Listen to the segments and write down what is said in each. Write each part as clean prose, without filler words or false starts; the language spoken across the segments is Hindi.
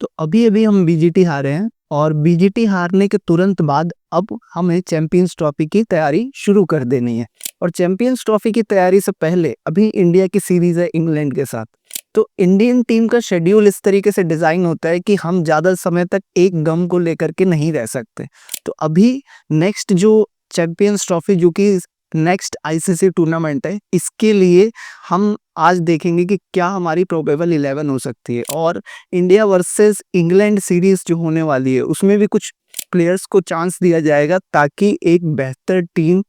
तो अभी-अभी हम बीजीटी हारे हैं और बीजीटी हारने के तुरंत बाद अब हमें चैंपियंस ट्रॉफी की तैयारी शुरू कर देनी है। और चैंपियंस ट्रॉफी की तैयारी से पहले अभी इंडिया की सीरीज है इंग्लैंड के साथ। तो इंडियन टीम का शेड्यूल इस तरीके से डिज़ाइन होता है कि हम ज़्यादा समय तक एक गम को लेकर के नहीं रह सकते। तो अभी नेक्स्ट जो चैंपियंस ट्रॉफी जो कि नेक्स्ट आईसीसी टूर्नामेंट है, इसके लिए हम आज देखेंगे कि क्या हमारी प्रोबेबल 11 हो सकती है। और इंडिया वर्सेस इंग्लैंड सीरीज जो होने वाली है उसमें भी कुछ प्लेयर्स को चांस दिया जाएगा ताकि एक बेहतर टीम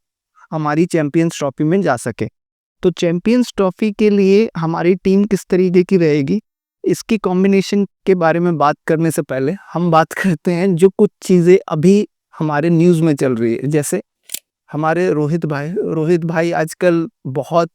हमारी चैंपियंस ट्रॉफी में जा सके। तो चैंपियंस ट्रॉफी के लिए हमारी टीम किस तरीके की रहेगी, इसकी कॉम्बिनेशन के बारे में बात करने से पहले हम बात करते हैं जो कुछ चीज़ें अभी हमारे न्यूज़ में चल रही है। जैसे हमारे रोहित भाई आजकल बहुत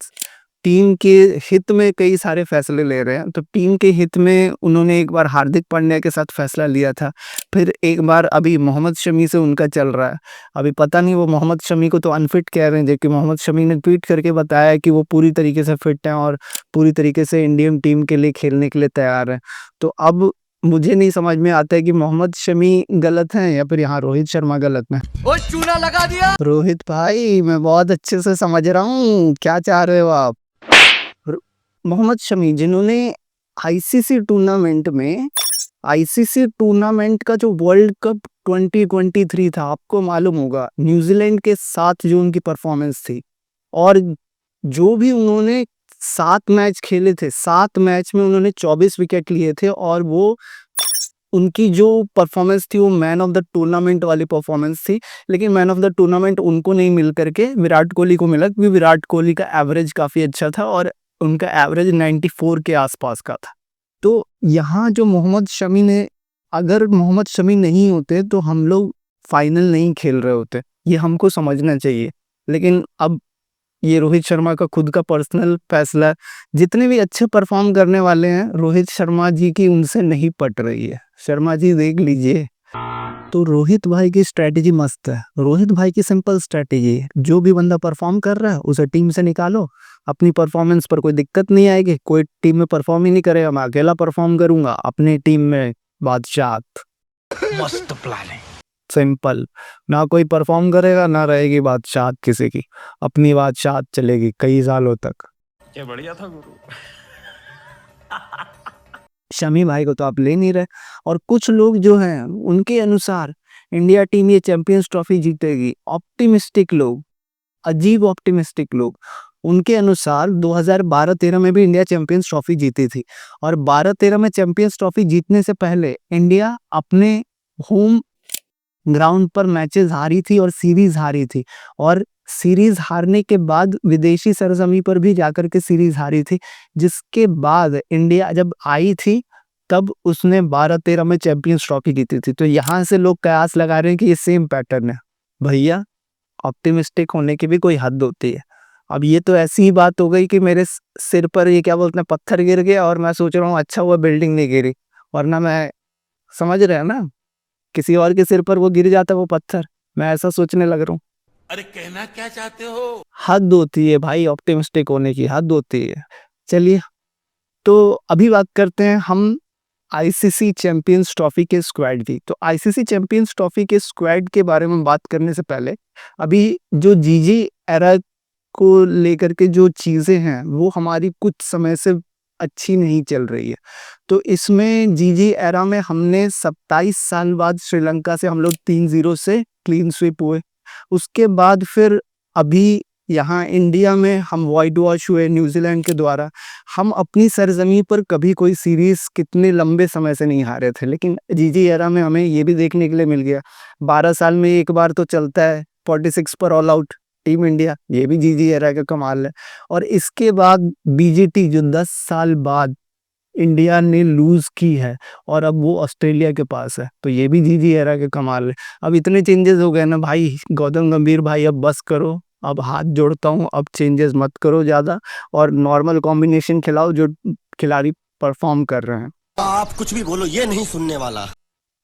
टीम के हित में कई सारे फैसले ले रहे हैं। तो टीम के हित में उन्होंने एक बार हार्दिक पांड्या के साथ फैसला लिया था, फिर एक बार अभी मोहम्मद शमी से उनका चल रहा है। अभी पता नहीं वो मोहम्मद शमी को तो अनफिट कह रहे हैं, जबकि मोहम्मद शमी ने ट्वीट करके बताया कि वो पूरी तरीके से फिट हैं और पूरी तरीके से इंडियन टीम के लिए खेलने के लिए तैयार है। तो अब मुझे नहीं समझ में आता है कि मोहम्मद शमी गलत हैं या फिर यहाँ रोहित शर्मा गलत हैं। वो चूना लगा दिया। रोहित भाई मैं बहुत अच्छे से समझ रहा हूँ क्या चाह रहे हो आप। मोहम्मद शमी जिन्होंने आईसीसी टूर्नामेंट का जो वर्ल्ड कप 2023 था, आपको मालूम होगा न्यूजीलैंड के साथ जो उनकी परफॉर्मेंस थी, और जो भी उन्होंने 7 मैच खेले थे, 7 मैच में उन्होंने 24 विकेट लिए थे और वो उनकी जो परफॉर्मेंस थी वो मैन ऑफ द टूर्नामेंट वाली परफॉर्मेंस थी। लेकिन मैन ऑफ द टूर्नामेंट उनको नहीं मिल करके विराट कोहली को मिला, क्योंकि विराट कोहली का एवरेज काफ़ी अच्छा था और उनका एवरेज 94 के आसपास का था। तो यहाँ जो अगर मोहम्मद शमी नहीं होते तो हम लोग फाइनल नहीं खेल रहे होते, ये हमको समझना चाहिए। लेकिन अब ये रोहित शर्मा का खुद का पर्सनल फैसला है। जितने भी अच्छे परफॉर्म करने वाले हैं, रोहित शर्मा जी की उनसे नहीं पट रही है। शर्मा जी देख लीजिए। तो रोहित भाई की स्ट्रैटेजी मस्त है। रोहित भाई की सिंपल स्ट्रैटेजी है, जो भी बंदा परफॉर्म कर रहा है उसे टीम से निकालो, अपनी परफॉर्मेंस पर कोई दिक्कत नहीं आएगी। कोई टीम में परफॉर्म ही नहीं करेगा, मैं अकेला परफॉर्म करूंगा, अपनी टीम में बादशाह। मस्त प्लान है। सिंपल, ना कोई परफॉर्म करेगा ना रहेगी बादशाह किसी की, अपनी बादशाह चलेगी कई सालों तक। क्या बढ़िया था गुरु। शमी भाई को तो आप ले नहीं रहे। और कुछ लोग जो हैं उनके अनुसार इंडिया टीम ये चैंपियंस ट्रॉफी जीतेगी। ऑप्टिमिस्टिक लोग, अजीब ऑप्टिमिस्टिक लोग, उनके अनुसार 2012-13 में भी इंडिया चैंपियंस ट्रॉफी जीती थी। और 12-13 में चैंपियंस ट्रॉफी जीतने से पहले इंडिया अपने होम ग्राउंड पर मैचेस हारी थी और सीरीज हारी थी। और सीरीज हारने के बाद विदेशी सरजमी पर भी जाकर के सीरीज हारी थी, जिसके बाद इंडिया जब आई थी तब उसने 12-13 में चैंपियंस ट्रॉफी जीती थी। तो यहाँ से लोग कयास लगा रहे हैं कि ये सेम पैटर्न है। भैया, ऑप्टिमिस्टिक होने की भी कोई हद होती है। अब ये तो ऐसी ही बात हो गई कि मेरे सिर पर ये क्या बोलते हैं पत्थर गिर गया और मैं सोच रहा हूँ अच्छा हुआ बिल्डिंग नहीं गिरी, वरना मैं, समझ रहे हैं ना, किसी और के सिर पर वो गिर जाता वो पत्थर, मैं ऐसा सोचने लग रहा हूँ। अरे कहना क्या चाहते हो? हद होती है भाई, ऑप्टिमिस्टिक होने की हद होती है। चलिए, तो अभी बात करते हैं हम आईसीसी चैंपियंस ट्रॉफी के स्क्वाड की। तो आईसीसी चैंपियंस ट्रॉफी के स्क्वाड के बारे में बात करने से पहले अभी जो जीजी एरा को लेकर के जो चीज़ें हैं वो हमारी कुछ समय से अच्छी नहीं चल रही है। तो इसमें जीजी एरा में हमने 27 साल बाद श्रीलंका से हम लोग 3-0 से क्लीन स्वीप हुए। उसके बाद फिर अभी यहाँ इंडिया में हम वाइट वॉश हुए न्यूजीलैंड के द्वारा। हम अपनी सरजमी पर कभी कोई सीरीज कितने लंबे समय से नहीं हारे थे, लेकिन जीजी एरा में हमें ये भी देखने के लिए मिल गया। 12 साल में एक बार तो चलता है 46 पर ऑल आउट टीम इंडिया, ये भी जीजी एरा का कमाल है। और इसके बाद बीजीटी जो 10 साल बाद इंडिया ने लूज की है और अब वो ऑस्ट्रेलिया के पास है, तो ये भी जीजी एरा के कमाल है। अब इतने चेंजेस हो गए ना भाई, गौतम गंभीर भाई अब बस करो, अब हाथ जोड़ता हूँ, अब चेंजेस मत करो ज़्यादा और नॉर्मल कॉम्बिनेशन खिलाओ जो खिलाड़ी परफॉर्म कर रहे हैं। आप कुछ भी बोलो, ये नहीं सुनने वाला।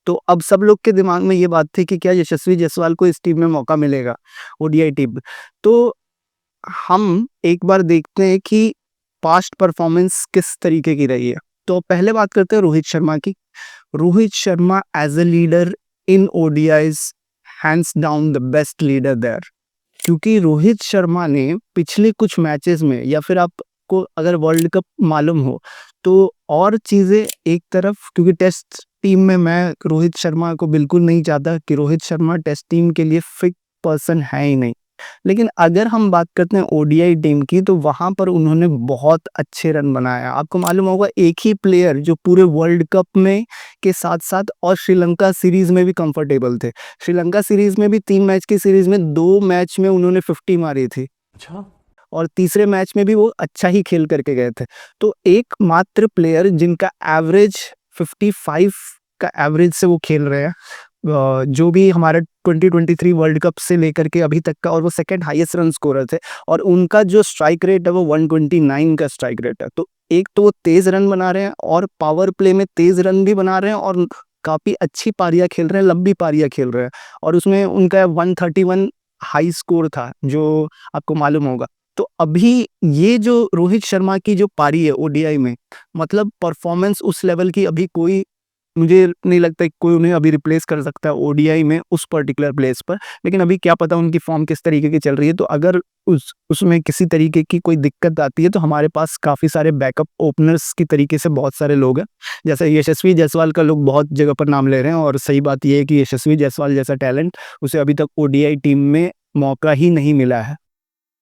तो अब सब लोग के दिमाग में ये बात थी कि क्या यशस्वी जायसवाल को इस टीम में मौका मिलेगा, ओडीआई टीम। तो हम एक बार देखते हैं कि पास्ट परफॉर्मेंस किस तरीके की रही है। तो पहले बात करते हैं रोहित शर्मा की। Rohit Sharma as a leader in ODIs hands down the best leader there, क्योंकि रोहित शर्मा ने पिछले कुछ मैचेस में, या फिर आपको अगर वर्ल्ड कप मालूम हो तो, और चीज़ें एक तरफ, क्योंकि टेस्ट टीम में मैं रोहित शर्मा को बिल्कुल नहीं चाहता कि रोहित शर्मा टेस्ट टीम के लिए फिट पर्सन है ही नहीं, लेकिन अगर हम बात करते हैं ओडीआई टीम की तो वहाँ पर उन्होंने बहुत अच्छे रन बनाया। आपको मालूम होगा एक ही प्लेयर जो पूरे वर्ल्ड कप में के साथ-साथ और श्रीलंका सीरीज़ में भी कंफर्टेबल थे। श्रीलंका सीरीज़ में भी 3 मैच की सीरीज़ में 2 मैच में उन्होंने 50 मारी थी। अच्छा, और तीसरे मैच में भी वो अच्छा ही खेल करके गए थे। तो एकमात्र प्लेयर जिनका एवरेज 55 का एवरेज से वो खेल रहे हैं, जो भी हमारा 2023 वर्ल्ड कप से लेकर के अभी तक का, और वो सेकंड हाईएस्ट रन स्कोरर थे, और उनका जो स्ट्राइक रेट है वो 129 का स्ट्राइक रेट है। तो एक तो वो तेज रन बना रहे हैं और पावर प्ले में तेज रन भी बना रहे हैं और काफ़ी अच्छी पारियाँ खेल रहे हैं, लंबी पारियाँ खेल रहे हैं, और उसमें उनका 131 हाई स्कोर था जो आपको मालूम होगा। तो अभी ये जो रोहित शर्मा की जो पारी है ओडीआई में, मतलब परफॉर्मेंस उस लेवल की अभी कोई, मुझे नहीं लगता कि कोई उन्हें अभी रिप्लेस कर सकता है ओडीआई में उस पर्टिकुलर प्लेस पर। लेकिन अभी क्या पता उनकी फॉर्म किस तरीके की चल रही है, तो अगर उसमें किसी तरीके की कोई दिक्कत आती है तो हमारे पास काफ़ी सारे बैकअप ओपनर्स की तरीके से बहुत सारे लोग हैं। जैसे यशस्वी जायसवाल का लोग बहुत जगह पर नाम ले रहे हैं, और सही बात ये है कि यशस्वी जायसवाल जैसा टैलेंट उसे अभी तक ओडीआई टीम में मौका ही नहीं मिला है।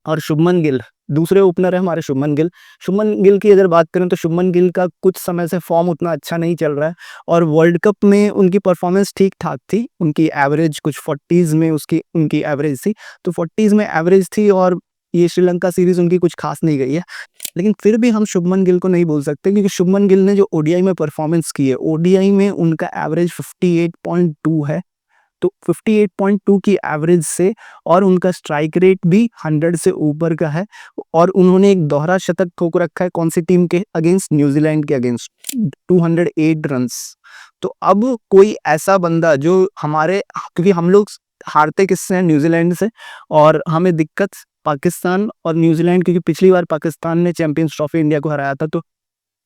और शुभमन गिल दूसरे ओपनर है हमारे, शुभमन गिल। शुभमन गिल की अगर बात करें तो शुभमन गिल का कुछ समय से फॉर्म उतना अच्छा नहीं चल रहा है, और वर्ल्ड कप में उनकी परफॉर्मेंस ठीक-ठाक थी। उनकी एवरेज कुछ 40s में उनकी एवरेज थी, तो 40s में एवरेज थी, और ये श्रीलंका सीरीज़ उनकी कुछ खास नहीं गई है। लेकिन फिर भी हम शुभमन गिल को नहीं बोल सकते, क्योंकि शुभमन गिल ने जो ओडीआई में परफॉर्मेंस की है, ओडीआई में उनका एवरेज 58.2 है। तो 58.2 की एवरेज से, और उनका स्ट्राइक रेट भी 100 से ऊपर का है, और उन्होंने एक दोहरा शतक ठोक रखा है कौन सी टीम के अगेंस्ट, न्यूजीलैंड के अगेंस्ट, 208 रन्स। तो अब कोई ऐसा बंदा जो हमारे, क्योंकि हम लोग हारते किससे हैं, न्यूजीलैंड से, और हमें दिक्कत पाकिस्तान और न्यूजीलैंड, क्योंकि पिछली बार पाकिस्तान ने चैंपियंस ट्रॉफी इंडिया को हराया था। तो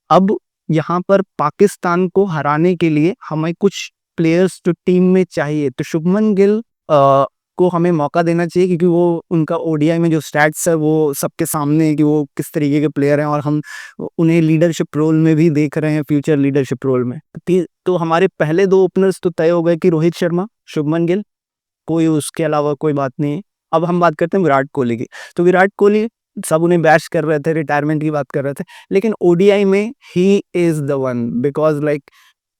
अब यहाँ पर पाकिस्तान को हराने के लिए हमें कुछ प्लेयर्स जो टीम में चाहिए, तो शुभमन गिल को हमें मौका देना चाहिए, क्योंकि वो उनका ओडीआई में जो स्टैट्स है वो सबके सामने है कि वो किस तरीके के प्लेयर हैं, और हम उन्हें लीडरशिप रोल में भी देख रहे हैं, फ्यूचर लीडरशिप रोल में। तो हमारे पहले 2 ओपनर्स तो तय हो गए कि रोहित शर्मा, शुभमन गिल, कोई उसके अलावा कोई बात नहीं है। अब हम बात करते हैं विराट कोहली की। तो विराट कोहली, सब उन्हें बैश कर रहे थे, रिटायरमेंट की बात कर रहे थे, लेकिन ओडीआई में he is the one, because like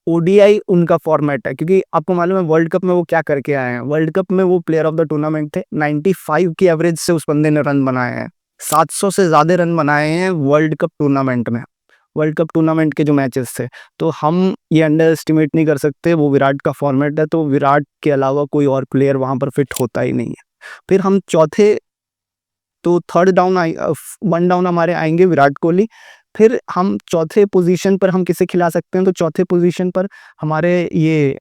ODI उनका फॉर्मेट है, क्योंकि आपको मालूम है वर्ल्ड कप में वो क्या करके आए हैं। वर्ल्ड कप में वो प्लेयर ऑफ द टूर्नामेंट थे, 95 की एवरेज से उस बंदे ने रन बनाए हैं, 700 से ज़्यादा रन बनाए हैं वर्ल्ड कप टूर्नामेंट में, वर्ल्ड कप टूर्नामेंट के जो मैचेस थे। तो हम ये अंडर एस्टिमेट नहीं कर सकते, वो विराट का फॉर्मेट है, तो विराट के अलावा कोई और प्लेयर वहाँ पर फिट होता ही नहीं है। फिर हम चौथे, तो थर्ड डाउन 1 डाउन हमारे आएंगे विराट कोहली। फिर हम चौथे पोजीशन पर हम किसे खिला सकते हैं, तो चौथे पोजीशन पर हमारे ये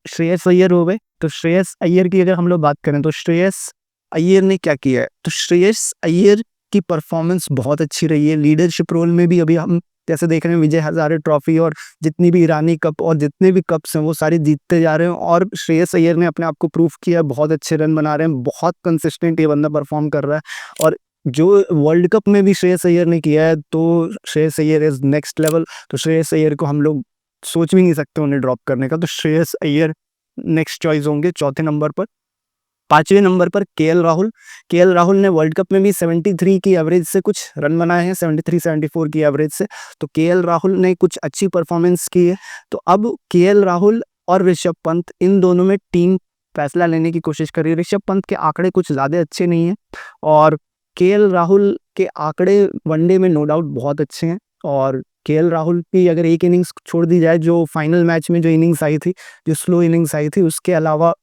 श्रेयस अय्यर हो गए। तो श्रेयस अय्यर की अगर हम लोग बात करें तो श्रेयस अय्यर ने क्या किया है, तो श्रेयस अय्यर की परफॉर्मेंस बहुत अच्छी रही है लीडरशिप रोल में भी। अभी हम जैसे देख रहे हैं विजय हजारे ट्रॉफी और जितनी भी ईरानी कप और जितने भी कप्स हैं वो सारे जीतते जा रहे हैं, और श्रेयस अय्यर ने अपने आप को प्रूव किया, बहुत अच्छे रन बना रहे हैं, बहुत कंसिस्टेंट ये बंदा परफॉर्म कर रहा है। और जो वर्ल्ड कप में भी श्रेयस अय्यर ने किया है, तो Shreyas Iyer is next level. तो श्रेयस अय्यर को हम लोग सोच भी नहीं सकते उन्हें ड्रॉप करने का, तो श्रेयस अय्यर नेक्स्ट चॉइस होंगे चौथे नंबर पर। पांचवें नंबर पर केएल राहुल। केएल राहुल ने वर्ल्ड कप में भी 73 की एवरेज से कुछ रन बनाए हैं, 73-74 की एवरेज से। तो केएल राहुल ने कुछ अच्छी परफॉर्मेंस की है। तो अब केएल राहुल और ऋषभ पंत, इन दोनों में टीम फैसला लेने की कोशिश कर रही है। ऋषभ पंत के आंकड़े कुछ ज़्यादा अच्छे नहीं हैं, और केएल राहुल के आंकड़े वनडे में नो डाउट बहुत अच्छे हैं। और केएल राहुल की अगर एक इनिंग्स छोड़ दी जाए, जो फाइनल मैच में जो इनिंग्स आई थी, जो स्लो इनिंग्स आई थी, उसके अलावा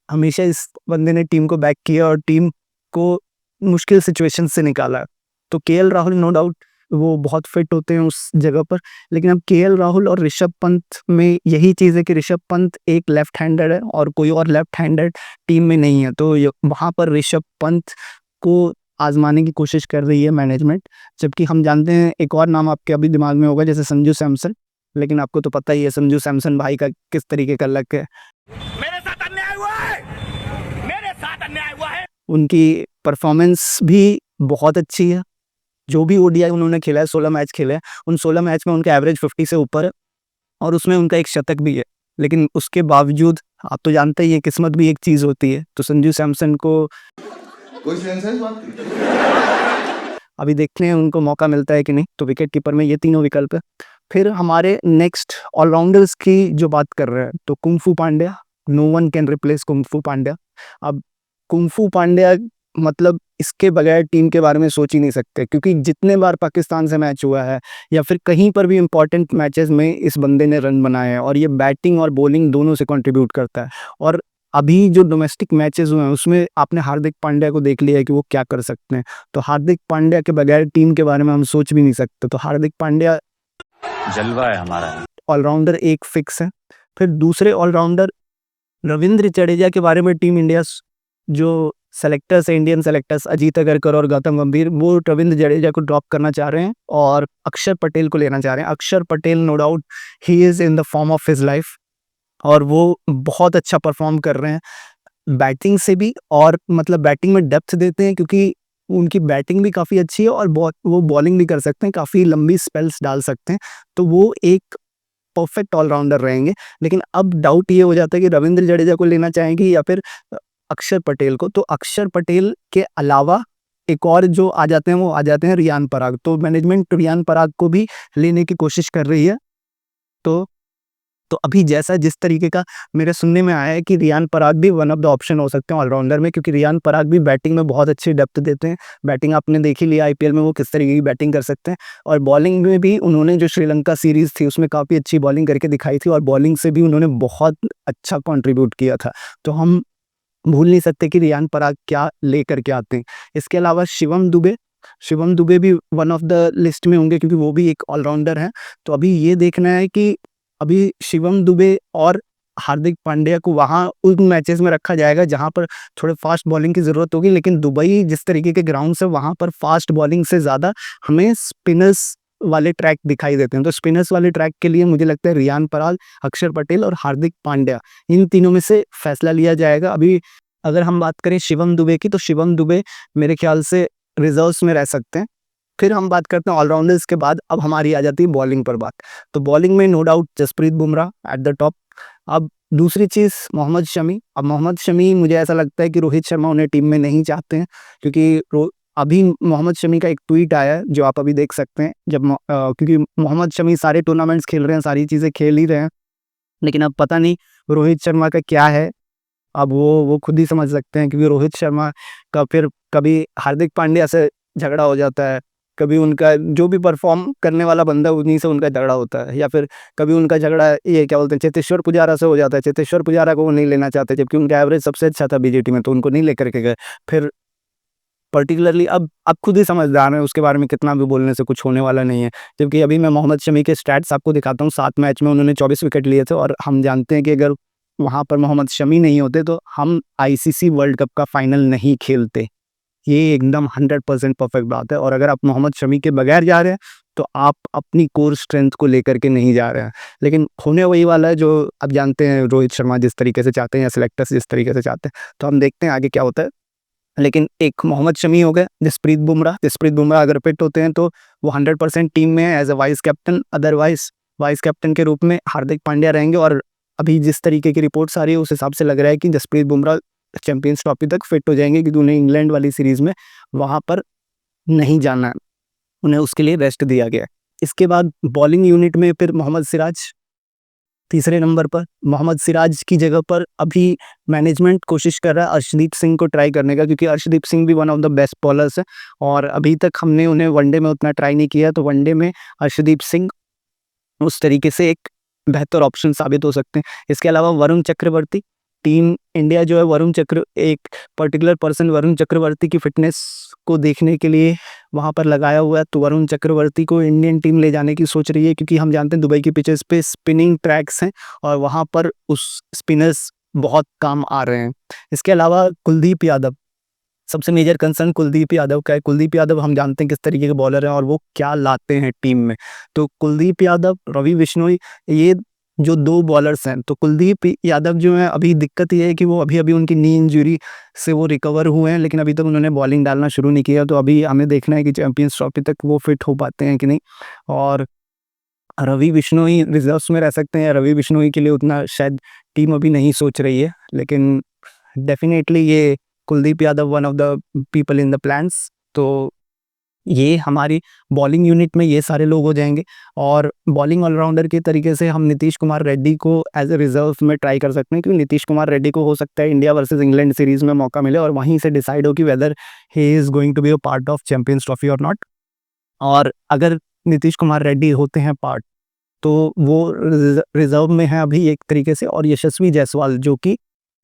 हमेशा इस बंदे ने टीम को बैक किया और टीम को मुश्किल सिचुएशन से निकाला। तो केएल राहुल नो डाउट वो बहुत फिट होते हैं उस जगह पर। लेकिन अब केएल राहुल और ऋषभ पंत में यही चीज़ है कि ऋषभ पंत एक लेफ्ट हैंडर है और कोई और लेफ्ट हैंडर टीम में नहीं है, तो वहाँ पर ऋषभ पंत को आजमाने की कोशिश कर रही है मैनेजमेंट। जबकि हम जानते हैं एक और नाम आपके अभी दिमाग में होगा, जैसे संजू सैमसन। लेकिन आपको तो पता ही है संजू सैमसन भाई का किस तरीके का लक है। मेरे साथ अन्याय हुआ है, मेरे साथ अन्याय हुआ है। उनकी परफॉर्मेंस भी बहुत अच्छी है। जो भी ओडीआई उन्होंने खेला है, 16 मैच खेले हैं, उन 16 मैच में उनका एवरेज 50 से ऊपर है और उसमें उनका एक शतक भी है। लेकिन उसके बावजूद आप तो जानते ही हैं, किस्मत भी एक चीज़ होती है। तो संजू सैमसन को कोई सेंस है इस बात की? अभी देखते हैं उनको मौका मिलता है कि नहीं। तो विकेट कीपर में ये तीनों विकल्प है। फिर हमारे नेक्स्ट ऑलराउंडर्स की जो बात कर रहे हैं, तो kung fu Pandya, no one can replace kung fu Pandya. अब कुंफू पांड्या मतलब इसके बगैर टीम के बारे में सोच ही नहीं सकते, क्योंकि जितने बार पाकिस्तान से मैच हुआ है या फिर कहीं पर भी इंपॉर्टेंट मैचेस में इस बंदे ने रन बनाए हैं और ये बैटिंग और बॉलिंग दोनों से कंट्रीब्यूट करता है। और अभी जो डोमेस्टिक मैचेस हुए हैं उसमें आपने हार्दिक पांड्या को देख लिया है कि वो क्या कर सकते हैं। तो हार्दिक पांड्या के बगैर टीम के बारे में हम सोच भी नहीं सकते। तो हार्दिक पांड्या जलवा है हमारा। ऑलराउंडर एक फिक्स है। फिर दूसरे ऑलराउंडर रविंद्र जडेजा के बारे में टीम इंडिया जो सेलेक्टर्स है, इंडियन सेलेक्टर्स अजीत अगरकर और गौतम गंभीर, वो रविंद्र जडेजा को ड्रॉप करना चाह रहे हैं और अक्षर पटेल को लेना चाह रहे हैं। Akshar Patel no doubt he is in the form of his life और वो बहुत अच्छा परफॉर्म कर रहे हैं बैटिंग से भी, और मतलब बैटिंग में डेप्थ देते हैं क्योंकि उनकी बैटिंग भी काफ़ी अच्छी है और वो बॉलिंग भी कर सकते हैं, काफ़ी लंबी स्पेल्स डाल सकते हैं। तो वो एक परफेक्ट ऑलराउंडर रहेंगे। लेकिन अब डाउट ये हो जाता है कि रविंद्र जडेजा को लेना चाहेंगे या फिर अक्षर पटेल को। तो अक्षर पटेल के अलावा एक और जो आ जाते हैं वो आ जाते हैं रियान पराग। तो मैनेजमेंट रियान पराग को भी लेने की कोशिश कर रही है। तो अभी जैसा जिस तरीके का मेरे सुनने में आया है कि रियान पराग भी वन ऑफ द ऑप्शन हो सकते हैं ऑलराउंडर में, क्योंकि रियान पराग भी बैटिंग में बहुत अच्छी डेप्थ देते हैं। बैटिंग आपने देख ही लिया आईपीएल में वो किस तरीके की बैटिंग कर सकते हैं, और बॉलिंग में भी उन्होंने जो श्रीलंका सीरीज़ थी उसमें काफ़ी अच्छी बॉलिंग करके दिखाई थी और बॉलिंग से भी उन्होंने बहुत अच्छा कॉन्ट्रीब्यूट किया था। तो हम भूल नहीं सकते कि रियान पराग क्या लेकर के आते हैं। इसके अलावा शिवम दुबे भी वन ऑफ द लिस्ट में होंगे क्योंकि वो भी एक ऑलराउंडर हैं। तो अभी ये देखना है कि अभी शिवम दुबे और हार्दिक पांड्या को वहाँ उन मैचेस में रखा जाएगा जहाँ पर थोड़े फास्ट बॉलिंग की ज़रूरत होगी। लेकिन दुबई जिस तरीके के ग्राउंड से, वहाँ पर फास्ट बॉलिंग से ज़्यादा हमें स्पिनर्स वाले ट्रैक दिखाई देते हैं। तो स्पिनर्स वाले ट्रैक के लिए मुझे लगता है रियान पराग, अक्षर पटेल और हार्दिक पांड्या, इन तीनों में से फैसला लिया जाएगा। अभी अगर हम बात करें शिवम दुबे की, तो शिवम दुबे मेरे ख्याल से रिजर्व्स में रह सकते हैं। फिर हम बात करते हैं ऑलराउंडर्स के बाद, अब हमारी आ जाती है बॉलिंग पर बात। तो बॉलिंग में no doubt Jasprit Bumrah at the top. अब दूसरी चीज़ मोहम्मद शमी। अब मोहम्मद शमी, मुझे ऐसा लगता है कि रोहित शर्मा उन्हें टीम में नहीं चाहते हैं, क्योंकि अभी मोहम्मद शमी का एक ट्वीट आया है जो आप अभी देख सकते हैं। क्योंकि मोहम्मद शमी सारे टूर्नामेंट्स खेल रहे हैं, सारी चीज़ें खेल ही रहे हैं, लेकिन अब पता नहीं रोहित शर्मा का क्या है। अब वो खुद ही समझ सकते हैं, क्योंकि रोहित शर्मा का फिर कभी हार्दिक पांड्या से झगड़ा हो जाता है, कभी उनका जो भी परफॉर्म करने वाला बंदा उन्हीं से उनका झगड़ा होता है, या फिर कभी उनका झगड़ा ये क्या बोलते हैं चेतेश्वर पुजारा से हो जाता है। चेतेश्वर पुजारा को वो नहीं लेना चाहते, जबकि उनका एवरेज सबसे अच्छा था बीजेटी में, तो उनको नहीं लेकर के गए। फिर पर्टिकुलरली अब खुद ही समझदार हैं, उसके बारे में कितना भी बोलने से कुछ होने वाला नहीं है। जबकि अभी मैं मोहम्मद शमी के स्टैट्स आपको दिखाता हूँ। 7 मैच में उन्होंने 24 विकेट लिए थे, और हम जानते हैं कि अगर वहाँ पर मोहम्मद शमी नहीं होते तो हम आईसीसी वर्ल्ड कप का फाइनल नहीं खेलते। ये एकदम 100% परफेक्ट बात है। और अगर आप मोहम्मद शमी के बगैर जा रहे हैं तो आप अपनी कोर स्ट्रेंथ को लेकर के नहीं जा रहे हैं। लेकिन होने वही वाला है जो आप जानते हैं, रोहित शर्मा जिस तरीके से चाहते हैं या सिलेक्टर्स जिस तरीके से चाहते हैं। तो हम देखते हैं आगे क्या होता है। लेकिन एक मोहम्मद शमी हो गए, जसप्रीत बुमराह अगर फिट होते हैं तो वो 100% टीम में है as a vice captain. Otherwise vice captain के रूप में हार्दिक पांड्या रहेंगे। और अभी जिस तरीके की रिपोर्ट्स आ रही है उस हिसाब से लग रहा है कि जसप्रीत बुमराह चैंपियंस ट्रॉफी तक फिट हो जाएंगे, क्योंकि उन्हें इंग्लैंड वाली सीरीज में वहाँ पर नहीं जाना है, उन्हें उसके लिए रेस्ट दिया गया है। इसके बाद बॉलिंग यूनिट में फिर मोहम्मद सिराज तीसरे नंबर पर। मोहम्मद सिराज की जगह पर अभी मैनेजमेंट कोशिश कर रहा है अर्शदीप सिंह को ट्राई करने का, क्योंकि अर्शदीप सिंह भी one of the best bowlers है और अभी तक हमने उन्हें वनडे में उतना ट्राई नहीं किया। तो वनडे में अर्शदीप सिंह उस तरीके से एक बेहतर ऑप्शन साबित हो सकते हैं। इसके अलावा वरुण चक्रवर्ती, टीम इंडिया जो है एक पर्टिकुलर पर्सन वरुण चक्रवर्ती की फिटनेस को देखने के लिए वहाँ पर लगाया हुआ है। तो वरुण चक्रवर्ती को इंडियन टीम ले जाने की सोच रही है, क्योंकि हम जानते हैं दुबई की पिचेस पे स्पिनिंग ट्रैक्स हैं और वहाँ पर उस स्पिनर्स बहुत काम आ रहे हैं। इसके अलावा कुलदीप यादव सबसे मेजर कंसर्न कुलदीप यादव का है। कुलदीप यादव हम जानते हैं किस तरीके के बॉलर हैं और वो क्या लाते हैं टीम में। तो कुलदीप यादव, रवि बिश्नोई, ये जो 2 बॉलर्स हैं, तो कुलदीप यादव जो हैं, अभी दिक्कत ये है कि वो अभी उनकी नी इंजरी से वो रिकवर हुए हैं, लेकिन अभी तक उन्होंने बॉलिंग डालना शुरू नहीं किया। तो अभी हमें देखना है कि चैंपियंस ट्रॉफी तक वो फिट हो पाते हैं कि नहीं। और रवि बिश्नोई रिजर्व्स में रह सकते हैं। रवि बिश्नोई के लिए उतना शायद टीम अभी नहीं सोच रही है, लेकिन डेफिनेटली ये Kuldeep Yadav one of the people in the plans. तो ये हमारी बॉलिंग यूनिट में ये सारे लोग हो जाएंगे। और बॉलिंग ऑलराउंडर के तरीके से हम नीतीश कुमार रेड्डी को एज ए रिजर्व में ट्राई कर सकते हैं, क्योंकि नीतीश कुमार रेड्डी को हो सकता है इंडिया वर्सेस इंग्लैंड सीरीज में मौका मिले और वहीं से डिसाइड हो कि whether he is going to be a part of Champions Trophy और नॉट। और अगर नीतीश कुमार रेड्डी होते हैं पार्ट, तो वो रिजर्व में है अभी एक तरीके से। और यशस्वी जायसवाल जो कि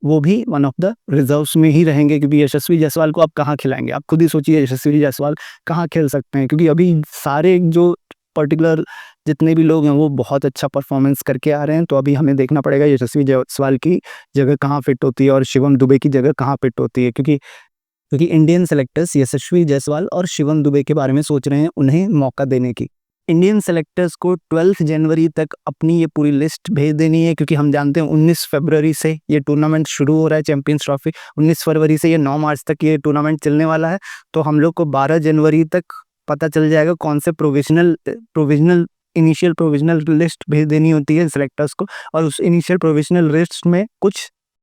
वो भी वन ऑफ द रिजर्व्स में ही रहेंगे, क्योंकि यशस्वी जायसवाल को आप कहाँ खिलाएंगे? आप खुद ही सोचिए यशस्वी जायसवाल कहाँ खेल सकते हैं, क्योंकि अभी सारे जो पर्टिकुलर जितने भी लोग हैं वो बहुत अच्छा परफॉर्मेंस करके आ रहे हैं। तो अभी हमें देखना पड़ेगा यशस्वी जायसवाल की जगह कहाँ फिट होती है और शिवम दुबे की जगह कहाँ फिट होती है, क्योंकि इंडियन सेलेक्टर्स यशस्वी जायसवाल और शिवम दुबे के बारे में सोच रहे हैं उन्हें मौका देने की। इंडियन सेलेक्टर्स को 12 जनवरी तक अपनी ये पूरी लिस्ट भेज देनी है, क्योंकि हम जानते हैं 19 फरवरी से ये टूर्नामेंट शुरू हो रहा है चैंपियंस ट्रॉफी। 19 फरवरी से ये 9 मार्च तक ये टूर्नामेंट चलने वाला है। तो हम लोग को 12 जनवरी तक पता चल जाएगा कौन से इनिशियल प्रोविजनल लिस्ट भेज देनी होती है सेलेक्टर्स को। और उस इनिशियल प्रोविजनल लिस्ट में कुछ